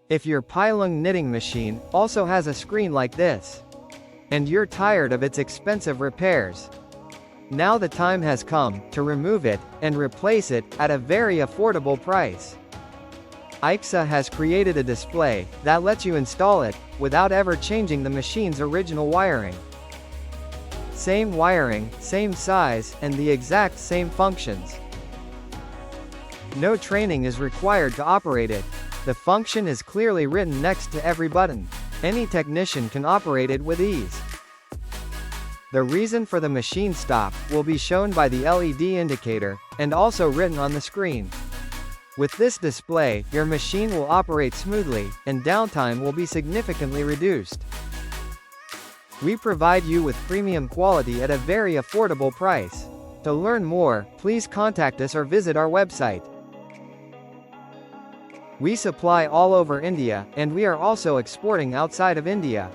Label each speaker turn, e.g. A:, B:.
A: If your Pailung knitting machine also has a screen like this, and you're tired of its expensive repairs, now the time has come to remove it and replace it at a very affordable price. Acxa has created a display that lets you install it without ever changing the machine's original wiring. Same wiring, same size, and the exact same functions. No training is required to operate it. The function is clearly written next to every button. Any technician can operate it with ease. The reason for the machine stop will be shown by the LED indicator, and also written on the screen. With this display, your machine will operate smoothly, and downtime will be significantly reduced. We provide you with premium quality at a very affordable price. To learn more, please contact us or visit our website. We supply all over India, and we are also exporting outside of India.